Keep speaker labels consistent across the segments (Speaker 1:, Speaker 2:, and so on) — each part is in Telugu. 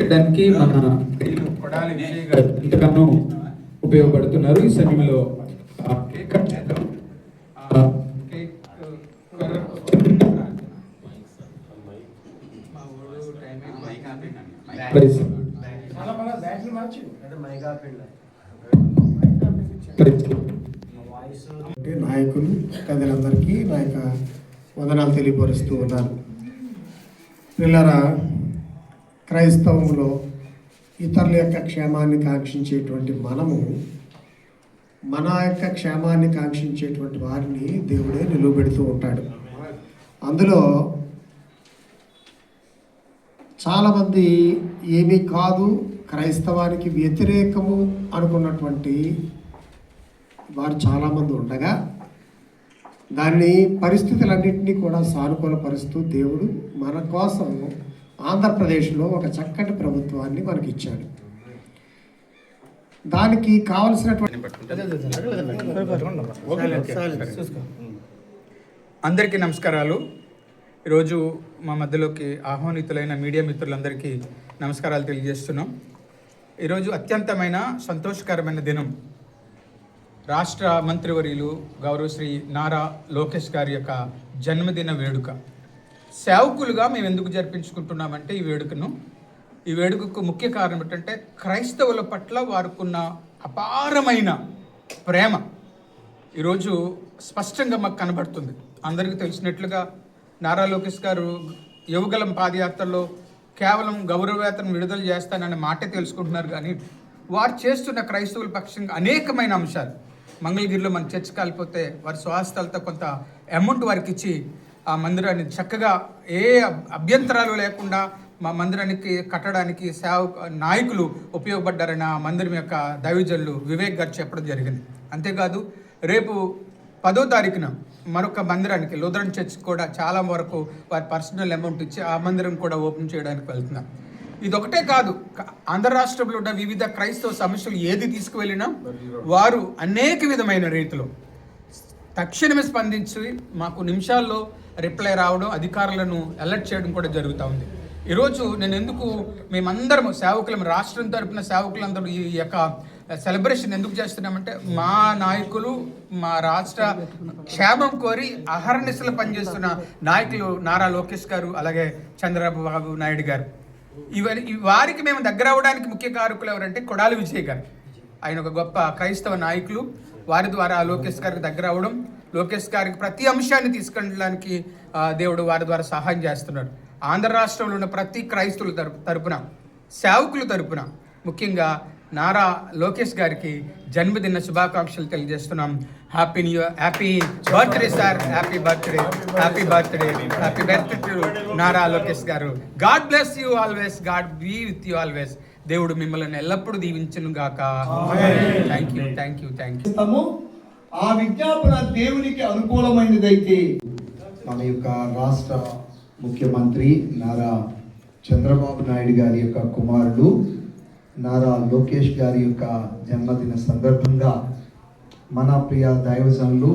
Speaker 1: చేయడానికి మన కొడాలి విజయ్ గారు ఇంతకన్నా ఉపయోగపడుతున్నారు. ఈ సమయంలో కేక్ కట్ చేద్దాం. కేక్
Speaker 2: నాయకులు ప్రజలందరికీ నా యొక్క వందనాలు తెలియపరుస్తూ ఉన్నాను. పిల్లరా, క్రైస్తవంలో ఇతరుల యొక్క క్షేమాన్ని కాంక్షించేటువంటి మనము మన యొక్క క్షేమాన్ని కాంక్షించేటువంటి వారిని దేవుడే నిలువబెడుతూ ఉంటాడు. అందులో చాలామంది ఏమీ కాదు, క్రైస్తవానికి వ్యతిరేకము అనుకున్నటువంటి వారు చాలామంది ఉండగా దాన్ని పరిస్థితులన్నింటినీ కూడా సానుకూలపరుస్తూ దేవుడు మన కోసం ఆంధ్రప్రదేశ్లో ఒక చక్కటి ప్రభుత్వాన్ని మనకి ఇచ్చాడు. దానికి కావలసినటువంటి
Speaker 3: అందరికీ నమస్కారాలు. ఈరోజు మా మధ్యలోకి ఆహ్వానితులైన మీడియా మిత్రులందరికీ నమస్కారాలు తెలియజేస్తున్నాం. ఈరోజు అత్యంతమైన సంతోషకరమైన దినం. రాష్ట్ర మంత్రివర్యులు గౌరవశ్రీ నారా లోకేష్ గారి యొక్క జన్మదిన వేడుక. సేవకులుగా మేము ఎందుకు జరిపించుకుంటున్నామంటే ఈ వేడుకకు ముఖ్య కారణం ఏంటంటే క్రైస్తవుల పట్ల వారికున్న అపారమైన ప్రేమ ఈరోజు స్పష్టంగా మాకు కనబడుతుంది. అందరికీ తెలిసినట్లుగా నారా లోకేష్ గారు యువగలం పాదయాత్రలో కేవలం గౌరవవేతనం విడుదల చేస్తాననే మాటే తెలుసుకుంటున్నారు, కానీ వారు చేస్తున్న క్రైస్తవుల పక్షంగా అనేకమైన అంశాలు. మంగళగిరిలో మన చర్చ్ కాలిపోతే వారి స్వాస్థలతో కొంత అమౌంట్ వారికి ఇచ్చి ఆ మందిరాన్ని చక్కగా ఏ అభ్యంతరాలు లేకుండా మా మందిరానికి కట్టడానికి నాయకులు ఉపయోగపడ్డారని ఆ మందిరం యొక్క దైవజనులు వివేక్ గారు చెప్పడం జరిగింది. అంతేకాదు రేపు 10వ తారీఖున మరొక మందిరానికి లూథరన్ చర్చ్ కూడా చాలా వరకు వారి పర్సనల్ అమౌంట్ ఇచ్చి ఆ మందిరం కూడా ఓపెన్ చేయడానికి వెళ్తున్నారు. ఇదొకటే కాదు, ఆంధ్ర రాష్ట్రంలో ఉన్న వివిధ క్రైస్తవ సమస్యలు ఏది తీసుకువెళ్ళినా వారు అనేక విధమైన రీతిలో తక్షణమే స్పందించి మాకు నిమిషాల్లో రిప్లై రావడం, అధికారులను అలర్ట్ చేయడం కూడా జరుగుతూ ఉంది. ఈరోజు నేను ఎందుకు మేమందరం సేవకులం, రాష్ట్రం తరపున సేవకులందరూ ఈ యొక్క సెలబ్రేషన్ ఎందుకు చేస్తున్నామంటే మా నాయకులు, మా రాష్ట్ర క్షేమం కోరి అహర్నిశలు పనిచేస్తున్న నాయకులు నారా లోకేష్ గారు, అలాగే చంద్రబాబు నాయుడు గారు, వారికి మేము దగ్గర అవడానికి ముఖ్య కారకులు ఎవరంటే కొడాలి విజయ్ గారు. ఆయన ఒక గొప్ప క్రైస్తవ నాయకులు. వారి ద్వారా లోకేష్ గారికి దగ్గర అవడం, లోకేష్ గారికి ప్రతి అంశాన్ని తీసుకెళ్ళడానికి దేవుడు వారి ద్వారా సహాయం చేస్తున్నాడు. ఆంధ్ర రాష్ట్రంలో ఉన్న ప్రతి క్రైస్తవుల తరపున సేవకుల తరపున ముఖ్యంగా నారా లోకేష్ గారికి జన్మదిన శుభాకాంక్షలు తెలియజేస్తున్నాం. Happy birthday sir, happy birthday to Nara Lokesh గారు. God bless you always, God be with you always. దేవుడు మిమ్మల్ని ఎల్లప్పుడూ దీవించును గాక. Thank you.
Speaker 4: ఆ విజ్ఞాపన దేవునికి అనుకూలమైనదైతే
Speaker 2: మన యొక్క రాష్ట్ర ముఖ్యమంత్రి నారా చంద్రబాబు నాయుడు గారి యొక్క కుమారుడు నారా లోకేష్ గారి యొక్క జన్మదిన సందర్భంగా మన ప్రియ దైవజనులు,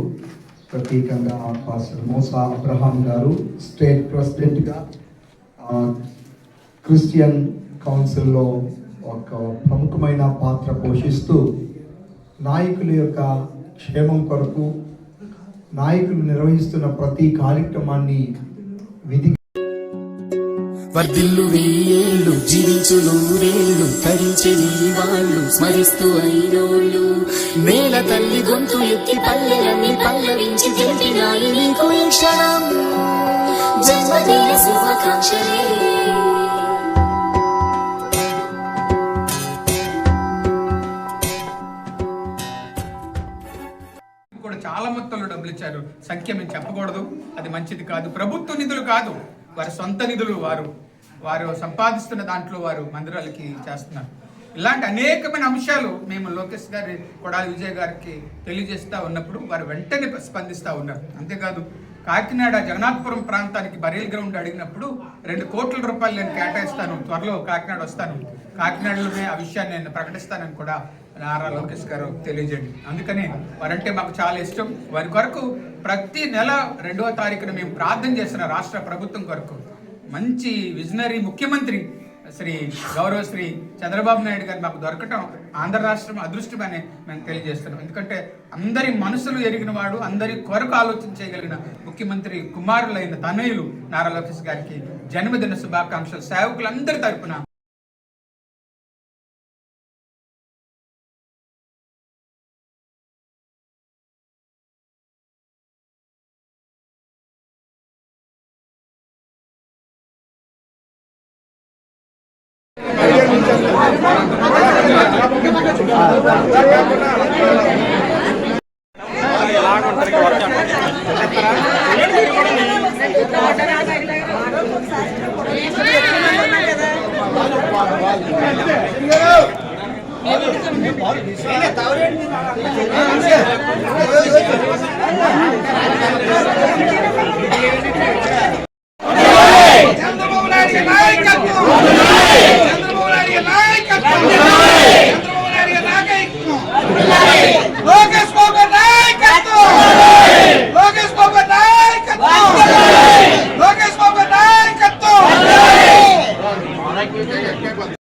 Speaker 2: ప్రత్యేకంగా పాస్టర్ మోసా అబ్రహాం గారు స్టేట్ ప్రెసిడెంట్గా క్రిస్టియన్ కౌన్సిల్లో ఒక ప్రముఖమైన పాత్ర పోషిస్తూ నాయకుల యొక్క క్షేమం కొరకు నాయకులు నిర్వహిస్తున్న ప్రతి కార్యక్రమాన్ని
Speaker 5: వర్ధిల్లు వెయ్యేళ్ళు, జీవించు నూరేళ్ళు, తరించని వాళ్ళు స్మరిస్తూ అయినోళ్ళు. నేల తల్లి గొంతు ఎత్తి పల్లెలన్నీ పల్లవించి తెలిపినాయి నీకు ఈ క్షణం. జన్మదిన శుభాకాంక్షలే.
Speaker 3: కూడా చాలా మొత్తంలో డబ్బులు ఇచ్చారు. సంఖ్య మేము చెప్పకూడదు, అది మంచిది కాదు. ప్రభుత్వ నిధులు కాదు, వారి సొంత నిధులు వారు సంపాదిస్తున్న దాంట్లో వారు మందిరాలకి చేస్తున్నారు. ఇలాంటి అనేకమైన అంశాలు మేము లోకేష్ గారి, కొడాలి విజయ్ గారికి తెలియజేస్తూ ఉన్నప్పుడు వారు వెంటనే స్పందిస్తూ ఉన్నారు. అంతేకాదు కాకినాడ జగన్నాథపురం ప్రాంతానికి బరియల్ గ్రౌండ్ అడిగినప్పుడు 2 కోట్ల రూపాయలు నేను కేటాయిస్తాను, త్వరలో కాకినాడ వస్తాను, కాకినాడలోనే ఆ విషయాన్ని నేను ప్రకటిస్తానని కూడా నారా లోకేష్ గారు తెలియజేయండి. అందుకని వారంటే మాకు చాలా ఇష్టం. వారి కొరకు ప్రతి నెల 2వ తారీఖున మేము ప్రార్థన చేస్తున్న రాష్ట్ర ప్రభుత్వం కొరకు మంచి విజనరీ ముఖ్యమంత్రి గౌరవశ్రీ చంద్రబాబు నాయుడు గారు మాకు దొరకటం ఆంధ్ర రాష్ట్రం అదృష్టమని మేము తెలియజేస్తున్నాం. ఎందుకంటే అందరి మనసులు ఎరిగిన వాడు, అందరి కొరకు ఆలోచన చేయగలిగిన ముఖ్యమంత్రి కుమారులైన తనయులు నారా లోకేష్ గారికి జన్మదిన శుభాకాంక్షలు సేవకులందరి తరపున.
Speaker 4: మీరు